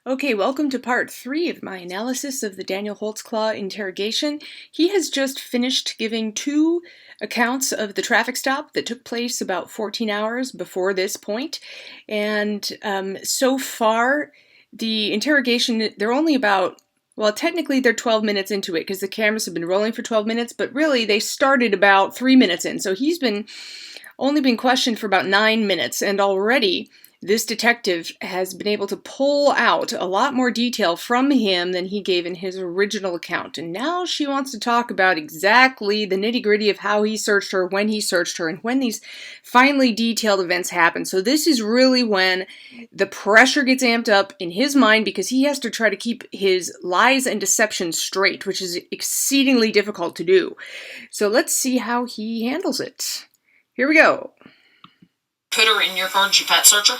Okay, welcome to part 3 of my analysis of the Daniel Holtzclaw interrogation. He has just finished giving 2 accounts of the traffic stop that took place about 14 hours before this point. And so far, the interrogation, they're only about, well, technically they're 12 minutes into it because the cameras have been rolling for 12 minutes, but really they started about 3 minutes in. So he's only been questioned for about 9 minutes, and already this detective has been able to pull out a lot more detail from him than he gave in his original account. And now she wants to talk about exactly the nitty-gritty of how he searched her, when he searched her, and when these finely detailed events happen. So this is really when the pressure gets amped up in his mind because he has to try to keep his lies and deception straight, which is exceedingly difficult to do. So let's see how he handles it. Here we go. Put her in your car, did you pat search her?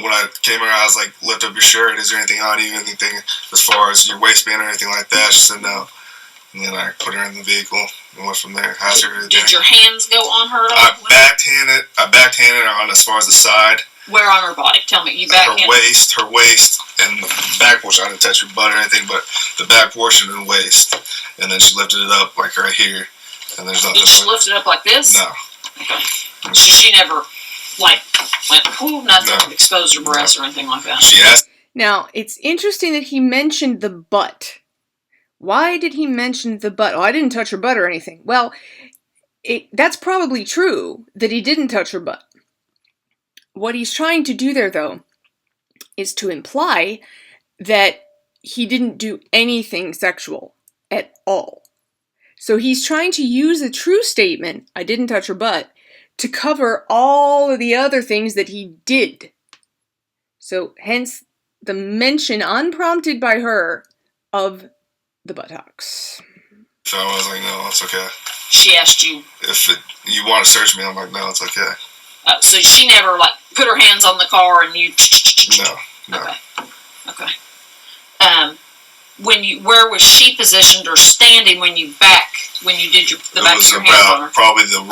When I came here, I was like, lift up your shirt. Is there anything on you? Anything as far as your waistband or anything like that? She said no. And then I put her in the vehicle and went from there. Did your hands go on her at all? I backhanded her on as far as the side. Where on her body? Tell me. You backhanded her waist, and the back portion. I didn't touch her butt or anything, but the back portion and the waist. And then she lifted it up like right here. And there's nothing. Did she lift it up like this? No. Okay. So she never, went, nothing, exposed her breasts or anything like that? She asked. Now, it's interesting that he mentioned the butt. Why did he mention the butt? Oh, I didn't touch her butt or anything. Well, that's probably true that he didn't touch her butt. What he's trying to do there, though, is to imply that he didn't do anything sexual at all. So he's trying to use a true statement, I didn't touch her butt, to cover all of the other things that he did. So hence the mention, unprompted by her, of the buttocks. So I was like, no, it's okay. She asked you if you want to search me. I'm like, no, it's okay. So she never put her hands on the car and you. No. Okay. Where was she positioned or standing when you did the back of your hands on her? Probably the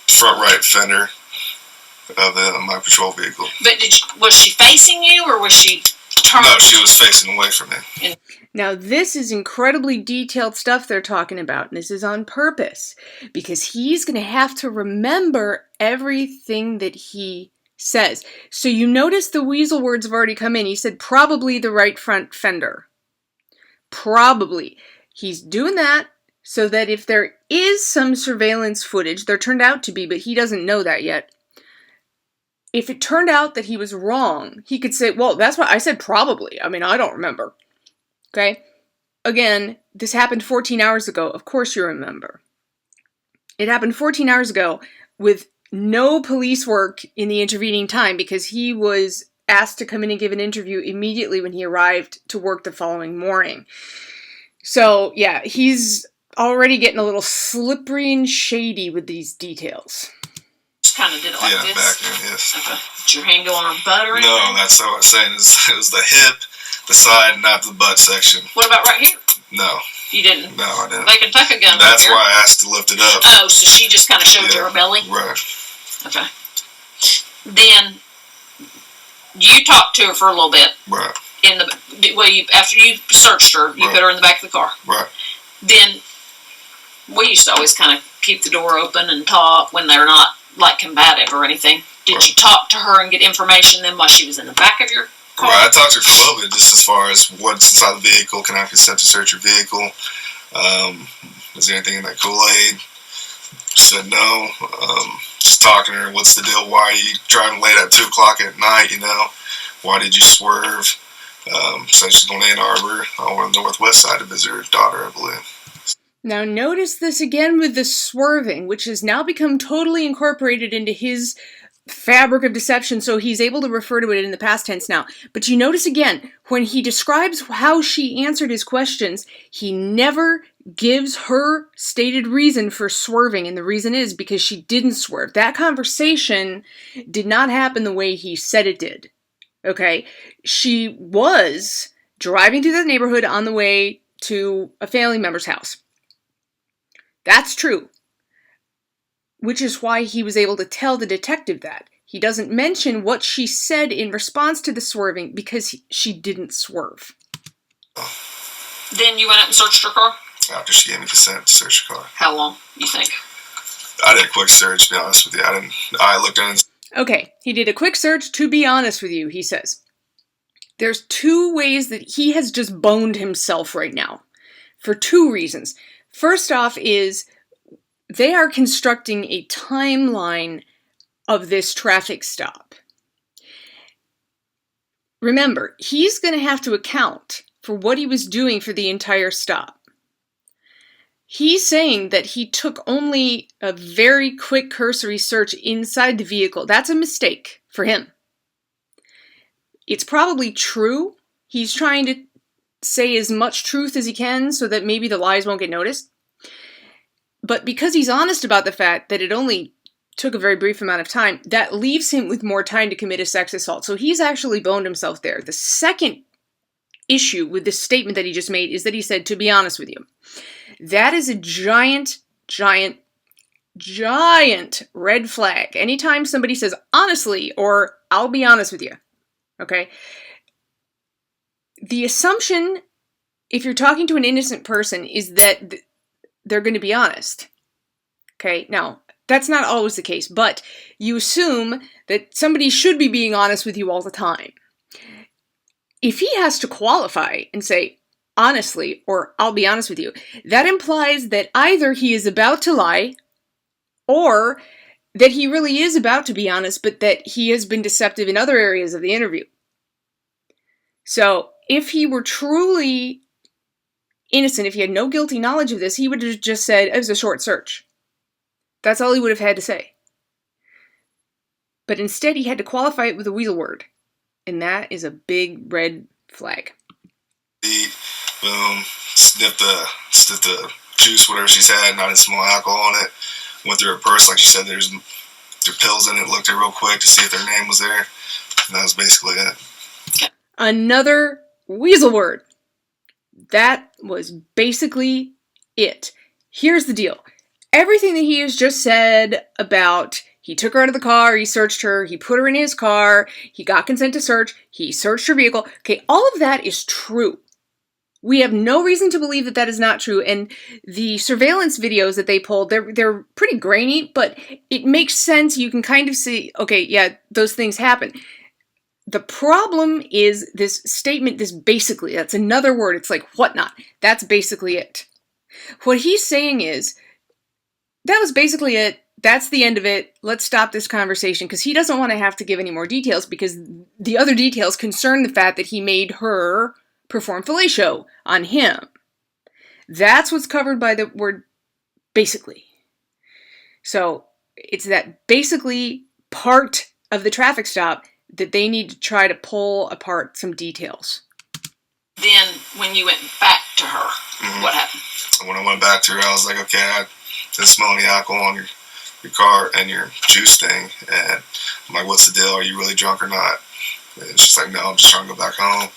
front right fender of my patrol vehicle. But was she facing you or was she turned? No, she was facing away from me. Now this is incredibly detailed stuff they're talking about, and this is on purpose, because he's going to have to remember everything that he says. So you notice the weasel words have already come in. He said probably the right front fender. Probably. He's doing that so that if there is some surveillance footage, there turned out to be, but he doesn't know that yet. If it turned out that he was wrong, he could say, well, that's what I said probably. I mean, I don't remember. Okay? Again, this happened 14 hours ago. Of course you remember. It happened 14 hours ago with no police work in the intervening time because he was asked to come in and give an interview immediately when he arrived to work the following morning. So, yeah, he's already getting a little slippery and shady with these details. Just kind of did it like this? Yeah, back there, yes. Okay. Did your hand go on her butt or anything? No, that's what I was saying. It was the hip, the side, not the butt section. What about right here? No. You didn't? No, I didn't. They can tuck a gun That's right why I asked to lift it up. Oh, so she just kind of showed you her belly? Right. Okay. Then you talked to her for a little bit. Right. After you searched her, you put her in the back of the car. Right. Then we used to always kind of keep the door open and talk when they're not combative or anything. Did you talk to her and get information then while she was in the back of your car? Right. I talked to her for a little bit just as far as what's inside the vehicle. Can I consent to search your vehicle? Is there anything in that Kool-Aid? She said no. Just talking to her, what's the deal? Why are you driving late at 2 o'clock at night, Why did you swerve? So she's going to Ann Arbor, on the northwest side to visit her daughter, I believe. Now notice this again with the swerving, which has now become totally incorporated into his fabric of deception, so he's able to refer to it in the past tense now. But you notice again, when he describes how she answered his questions, he never gives her stated reason for swerving, and the reason is because she didn't swerve. That conversation did not happen the way he said it did. Okay? She was driving through the neighborhood on the way to a family member's house. That's true. Which is why he was able to tell the detective that. He doesn't mention what she said in response to the swerving because she didn't swerve. Then you went up and searched her car? After she gave me consent to search her car. How long, you think? I did a quick search, to be honest with you. I looked in. Okay, he did a quick search, to be honest with you, he says. There's two ways that he has just boned himself right now. For two reasons. First off is they are constructing a timeline of this traffic stop. Remember, he's going to have to account for what he was doing for the entire stop. He's saying that he took only a very quick cursory search inside the vehicle. That's a mistake for him. It's probably true. He's trying to say as much truth as he can so that maybe the lies won't get noticed. But because he's honest about the fact that it only took a very brief amount of time, that leaves him with more time to commit a sex assault. So he's actually boned himself there. The second issue with this statement that he just made is that he said, to be honest with you. That is a giant, giant, giant red flag. Anytime somebody says, honestly, or I'll be honest with you, okay? The assumption, if you're talking to an innocent person, is that they're going to be honest, okay? Now, that's not always the case, but you assume that somebody should be being honest with you all the time. If he has to qualify and say, honestly, or I'll be honest with you, that implies that either he is about to lie, or that he really is about to be honest, but that he has been deceptive in other areas of the interview. So, if he were truly innocent, if he had no guilty knowledge of this, he would have just said, it was a short search. That's all he would have had to say. But instead, he had to qualify it with a weasel word. And that is a big red flag. Boom, sniffed the juice, whatever she's had, not a small alcohol on it. Went through her purse, like she said, there's pills in it. Looked at it real quick to see if their name was there. And that was basically it. Another weasel word. That was basically it. Here's the deal. Everything that he has just said about he took her out of the car, he searched her, he put her in his car, he got consent to search, he searched her vehicle. Okay, all of that is true. We have no reason to believe that that is not true, and the surveillance videos that they pulled, they're pretty grainy, but it makes sense. You can kind of see, okay, yeah, those things happen. The problem is this statement, this basically, that's another word, it's like whatnot. That's basically it. What he's saying is, that was basically it, that's the end of it, let's stop this conversation, because he doesn't want to have to give any more details, because the other details concern the fact that he made her perform fellatio on him. That's what's covered by the word basically. So it's that basically part of the traffic stop that they need to try to pull apart some details. Then when you went back to her, what happened? When I went back to her, I was like, okay, I didn't smell any alcohol on your car and your juice thing. And I'm like, what's the deal? Are you really drunk or not? And she's like, no, I'm just trying to go back home.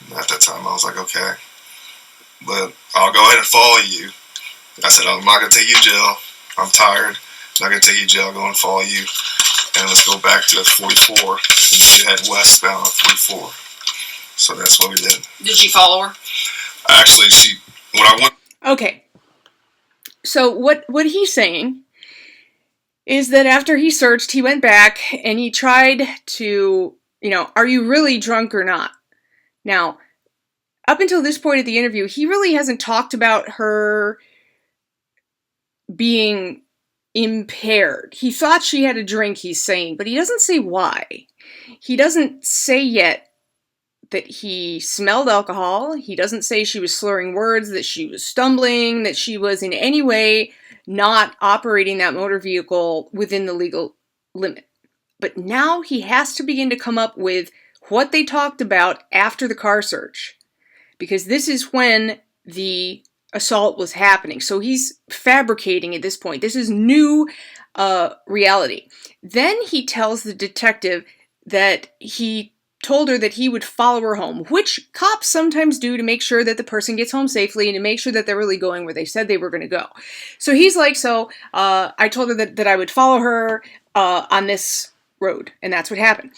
And at that time, I was like, okay, but I'll go ahead and follow you. I said, I'm not going to take you to jail. I'm tired. I'm not going to take you to jail. I'll go and follow you. And let's go back to 44 and head westbound on 44. So that's what we did. Did you follow her? Actually, when I went. Okay. So what he's saying is that after he searched, he went back and he tried to, are you really drunk or not? Now, up until this point of the interview, he really hasn't talked about her being impaired. He thought she had a drink, he's saying, but he doesn't say why. He doesn't say yet that he smelled alcohol. He doesn't say she was slurring words, that she was stumbling, that she was in any way not operating that motor vehicle within the legal limit. But now he has to begin to come up with what they talked about after the car search, because this is when the assault was happening. So he's fabricating at this point. This is new reality. Then he tells the detective that he told her that he would follow her home, which cops sometimes do to make sure that the person gets home safely and to make sure that they're really going where they said they were going to go. So he's like, I told her that I would follow her on this road, and that's what happened.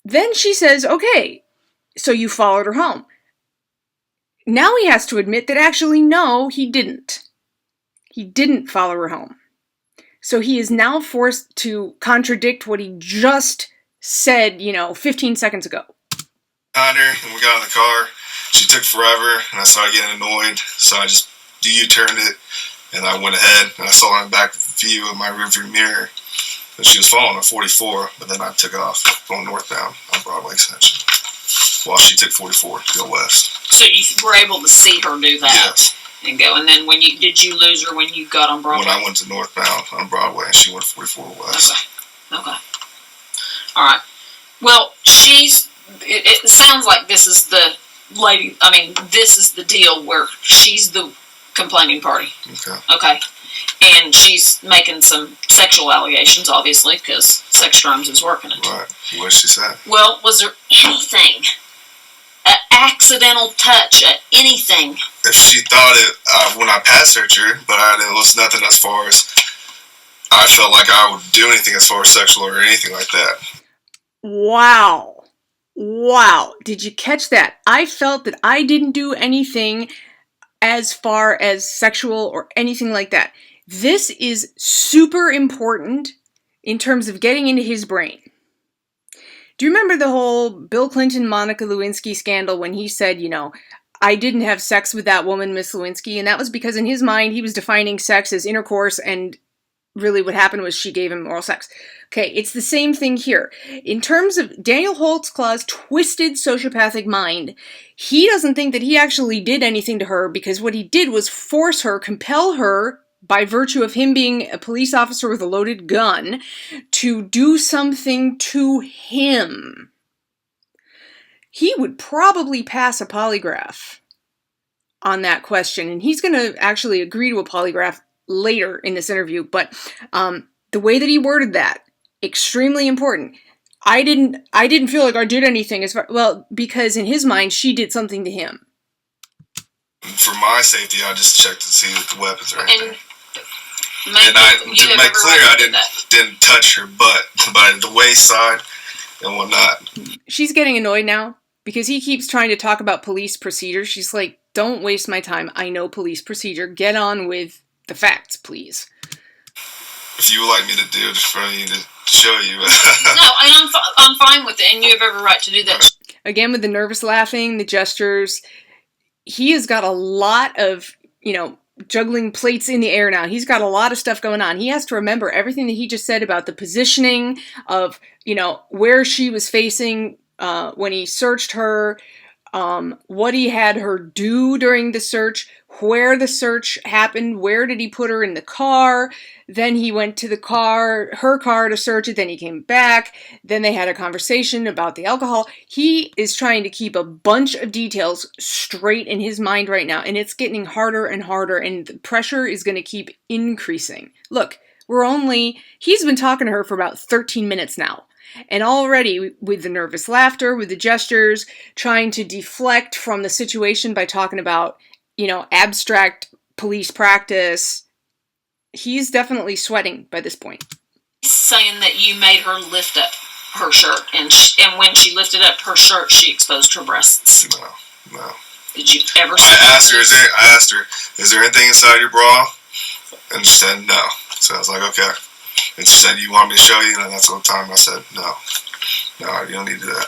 Then she says, okay, so you followed her home. Now he has to admit that actually, no, he didn't. He didn't follow her home. So he is now forced to contradict what he just said, 15 seconds ago. Got her, and we got in the car. She took forever, and I started getting annoyed, so I just U-turned it, and I went ahead, and I saw her in the back view of my rearview mirror, and she was following a 44, but then I took off going northbound on Broadway Extension, while she took 44 to go west. So you were able to see her do that? Yes. And go, and then did you lose her when you got on Broadway? When I went to northbound on Broadway, and she went 44 west. Okay. All right. Well, it sounds like this is the lady, this is the deal where she's the complaining party. Okay. And she's making some sexual allegations, obviously, because sex crimes is working it. Right. What did she say? Well, was there anything, an accidental touch, anything? If she thought it, when I passed searched her, but it was nothing as far as I felt like I would do anything as far as sexual or anything like that. Wow. Did you catch that? I felt that I didn't do anything as far as sexual or anything like that. This is super important in terms of getting into his brain. Do you remember the whole Bill Clinton, Monica Lewinsky scandal when he said, I didn't have sex with that woman, Miss Lewinsky, and that was because in his mind he was defining sex as intercourse, and really what happened was she gave him oral sex. Okay, it's the same thing here. In terms of Daniel Holtzclaw's twisted sociopathic mind, he doesn't think that he actually did anything to her because what he did was force her, compel her, by virtue of him being a police officer with a loaded gun, to do something to him. He would probably pass a polygraph on that question, and he's going to actually agree to a polygraph later in this interview, but the way that he worded that, extremely important. I didn't feel like I did anything because in his mind she did something to him. For my safety, I just checked to see if the weapons are right there. And to make clear, I didn't touch her butt, but the waist side and whatnot. She's getting annoyed now because he keeps trying to talk about police procedure. She's like, don't waste my time. I know police procedure. Get on with the facts, please. If you would like me to do it for you to show you. No, and I'm fine with it, and you have every right to do that. Again, with the nervous laughing, the gestures, he has got a lot of, juggling plates in the air now. He's got a lot of stuff going on. He has to remember everything that he just said about the positioning of, where she was facing when he searched her, what he had her do during the search, where the search happened, where did he put her in the car, then he went to her car to search it, then he came back, then they had a conversation about the alcohol. He is trying to keep a bunch of details straight in his mind right now, and it's getting harder and harder, and the pressure is going to keep increasing. Look, he's been talking to her for about 13 minutes now. And already, with the nervous laughter, with the gestures, trying to deflect from the situation by talking about, abstract police practice, he's definitely sweating by this point. He's saying that you made her lift up her shirt, and when she lifted up her shirt, she exposed her breasts. No. Did you ever see I asked her, is there anything inside your bra? And she said no. So I was like, okay. And she said, you want me to show you? And that's the time I said, no, you don't need to do that.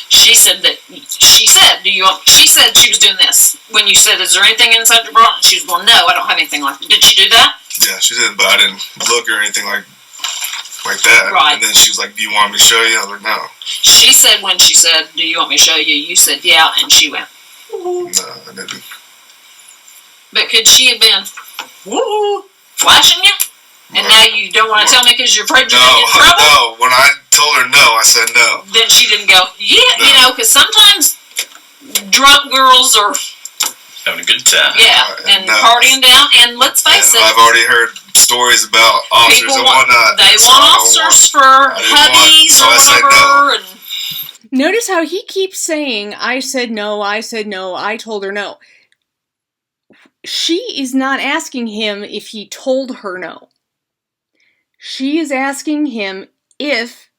She said she said she was doing this. When you said, is there anything inside your bra? And she was, well, no, I don't have anything like that. Did she do that? Yeah, she did, but I didn't look or anything like that. Right. And then she was like, do you want me to show you? I was like, no. She said when she said, do you want me to show you? You said, yeah, and she went, woo. No, I didn't. But could she have been flashing you? And now you don't want to tell me because you're afraid you're going to get in trouble? No, when I told her no, I said no. Then she didn't go, yeah, because sometimes drunk girls are having a good time. Yeah, and partying down. And let's face it, I've already heard stories about officers and whatnot. They want officers for hubbies or whatever. And notice how he keeps saying, I said no, I told her no. She is not asking him if he told her no. She is asking him if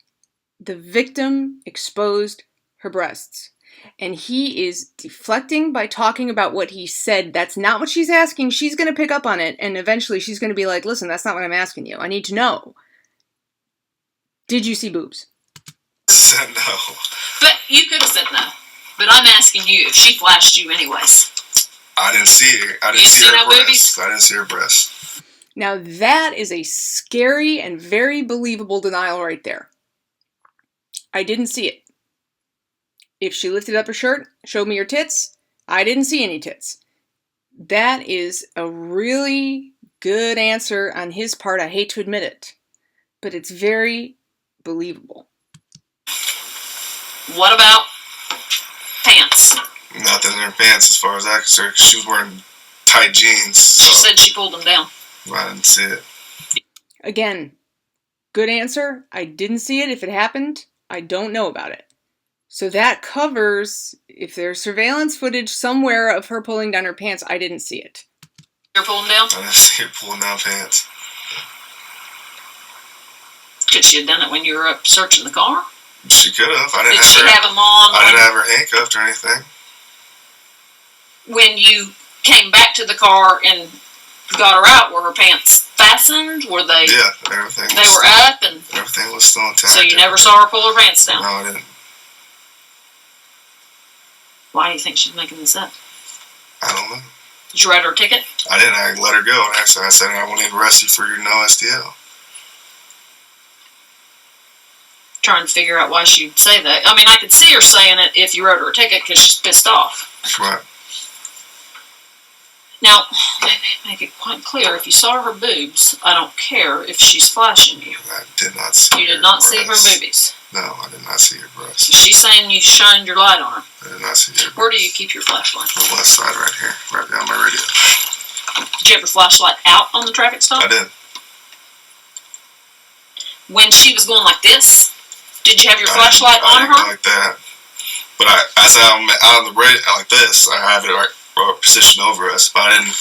the victim exposed her breasts. And he is deflecting by talking about what he said. That's not what she's asking. She's going to pick up on it, and eventually she's going to be like, listen, that's not what I'm asking you. I need to know. Did you see boobs? Said no. But you could have said no. But I'm asking you if she flashed you anyways. I didn't see her. I didn't see her no breasts. boobies? I didn't see her breasts. Now that is a scary and very believable denial right there. I didn't see it. If she lifted up her shirt, showed me her tits, I didn't see any tits. That is a really good answer on his part. I hate to admit it, but it's very believable. What about pants? Nothing in her pants as far as I concerned. She was wearing tight jeans. So She said she pulled them down. I didn't see it. Again, good answer. I didn't see it. If it happened, I don't know about it. So that covers, if there's surveillance footage somewhere of her pulling down her pants, I didn't see it. You're pulling down? I didn't see her pulling down pants. Could she have done it when you were up searching the car? She could have. Did she have them on? I didn't have her handcuffed or anything. When you came back to the car and got her out, were her pants fastened? Were they? Yeah, everything. They were up, and everything was still intact. so you never saw her pull her pants down. No, I didn't. Why do you think she's making this up? I don't know. Did you write her a ticket? I didn't. I let her go, and actually, I said I want to arrest you for your no STL. Trying to figure out why she'd say that. I mean, I could see her saying it if you wrote her a ticket because she's pissed off. Right. Now, make it quite clear, if you saw her boobs, I don't care if she's flashing you. I did not see You her did not see her breasts. boobies. No, I did not see her breasts. She's saying you shined your light on her. I did not see her breasts. Where do you keep your flashlight? The left side right here, right behind my radio. Did you have your flashlight out on the traffic stop? I did. When she was going like this, did you have your I flashlight didn't on go her? like that. But as I'm out on the radio like this, I have it right positioned over us. But I didn't.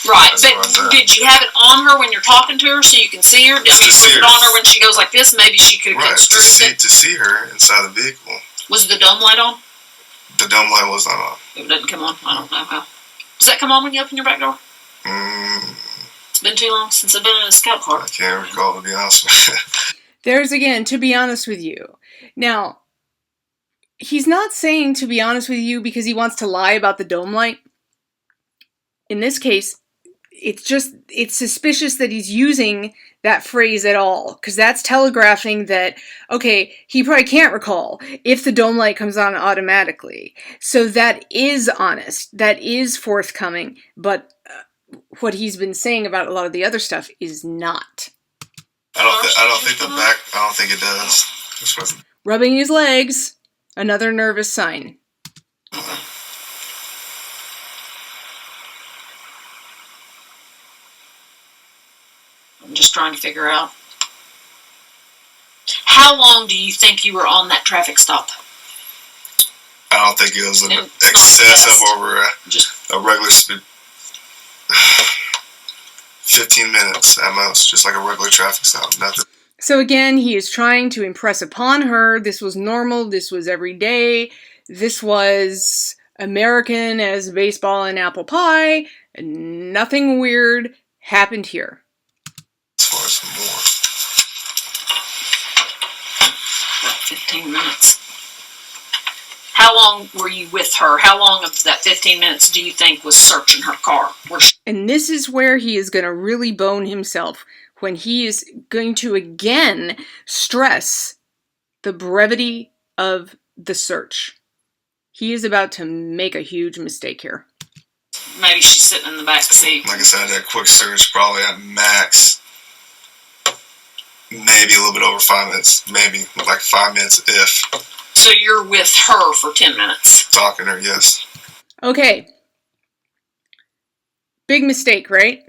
Right, That's what I but said. did you have it on her when you're talking to her so you can see her? I mean, To was see it her. on her when she goes like this? Maybe she could Right, construe it. to see her inside the vehicle. Was the dome light on? The dome light was not on. It doesn't come on. I don't know how. Does that come on when you open your back door? It's been too long since I've been in a scout car. I can't recall, to be honest with you. There's, again, to be honest with you. Now, he's not saying to be honest with you because he wants to lie about the dome light. In this case, it's suspicious that he's using that phrase at all, because that's telegraphing that, okay, he probably can't recall if the dome light comes on automatically. So that is honest, that is forthcoming, but what he's been saying about a lot of the other stuff is not. I don't think it does. Rubbing his legs, another nervous sign. I'm just trying to figure out. How long do you think you were on that traffic stop? I don't think it was an And excess fast. of over a regular speed. 15 minutes at most, just like a regular traffic stop. Nothing. So again, he is trying to impress upon her this was normal, this was every day, this was American as baseball and apple pie, nothing weird happened here. As far as some more. About 15 minutes. How long were you with her? How long of that 15 minutes do you think was searching her car? And this is where he is going to really bone himself, when he is going to again stress the brevity of the search. He is about to make a huge mistake here. Maybe she's sitting in the back seat. Like I said, that quick search probably at max, maybe a little bit over 5 minutes. Maybe like 5 minutes if. So you're with her for 10 minutes. Talking to her, yes. Okay. Big mistake, right?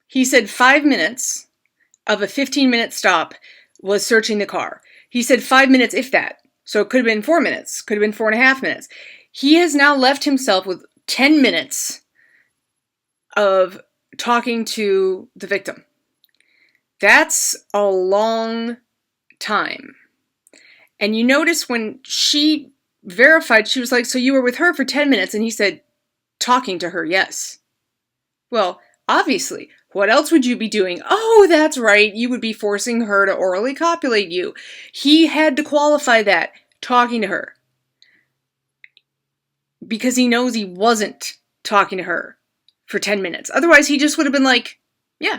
He said 5 minutes of a 15-minute stop was searching the car. He said 5 minutes, if that. So it could have been 4 minutes. Could have been 4.5 minutes. He has now left himself with 10 minutes of talking to the victim. That's a long time. And you notice when she verified, she was like, so you were with her for 10 minutes? And he said, talking to her, yes. Well, obviously, what else would you be doing? Oh, that's right, you would be forcing her to orally copulate you. He had to qualify that, talking to her. Because he knows he wasn't talking to her for 10 minutes. Otherwise, he just would have been like, yeah.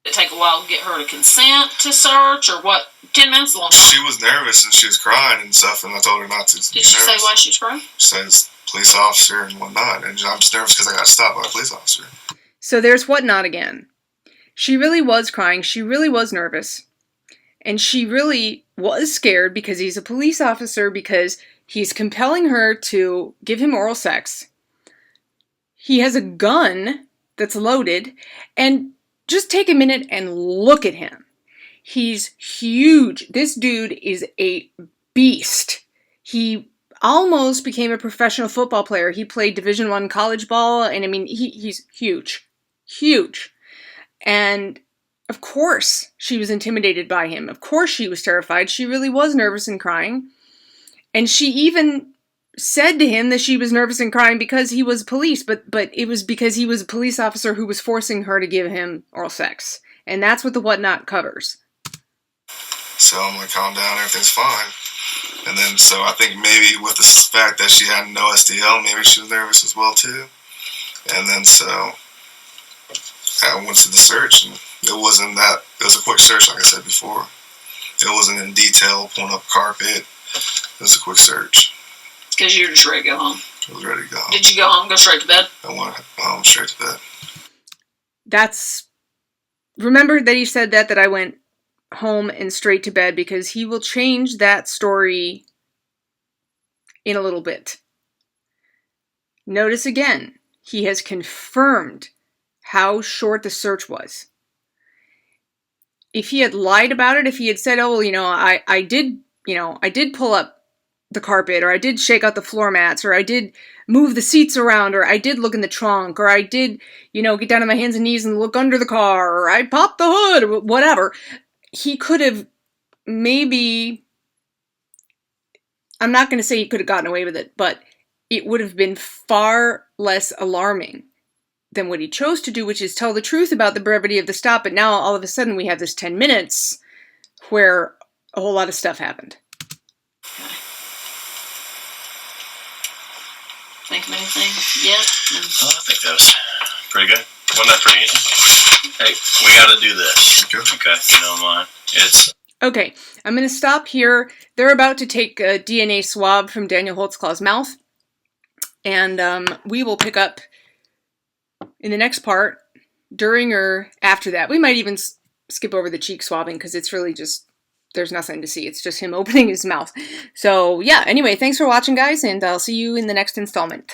Did it take a while to get her to consent to search, or what? 10 minutes long? She was nervous and she was crying and stuff, and I told her not to. Did she say why she was crying? She says police officer and whatnot, and I'm just nervous because I got stopped by a police officer. So there's whatnot again. She really was crying. She really was nervous. And she really was scared because he's a police officer, because he's compelling her to give him oral sex. He has a gun that's loaded. And just take a minute and look at him. He's huge. This dude is a beast. He almost became a professional football player. He played Division I college ball, and I mean, he's huge. Huge. And of course she was intimidated by him. Of course she was terrified. She really was nervous and crying. And she even said to him that she was nervous and crying because he was police, but it was because he was a police officer who was forcing her to give him oral sex. And that's what the whatnot covers. So I'm like, calm down, everything's fine. And then, so I think maybe with the fact that she had no STL, maybe she was nervous as well too. And then so I went to the search, and it wasn't that, it was a quick search like I said before. It wasn't in detail, pulling up carpet. It was a quick search. Because you were just ready to go home. I was ready to go home. Did you go home, go straight to bed? I went home straight to bed. Remember that he said that I went home and straight to bed, because he will change that story in a little bit. Notice again, he has confirmed how short the search was. If he had lied about it, if he had said, oh, well, I did pull up the carpet, or I did shake out the floor mats, or I did move the seats around, or I did look in the trunk, or I did, get down on my hands and knees and look under the car, or I popped the hood, or whatever. He could have maybe, I'm not going to say he could have gotten away with it, but it would have been far less alarming than what he chose to do, which is tell the truth about the brevity of the stop. But now all of a sudden we have this 10 minutes where a whole lot of stuff happened. Think of anything yet? Oh, I think that was pretty good. Wasn't that pretty easy? Hey, we got to do this. Okay, if you don't mind. Okay, I'm going to stop here. They're about to take a DNA swab from Daniel Holtzclaw's mouth. And we will pick up in the next part, during or after that. We might even skip over the cheek swabbing, because it's really just, there's nothing to see. It's just him opening his mouth. So yeah, anyway, thanks for watching, guys, and I'll see you in the next installment.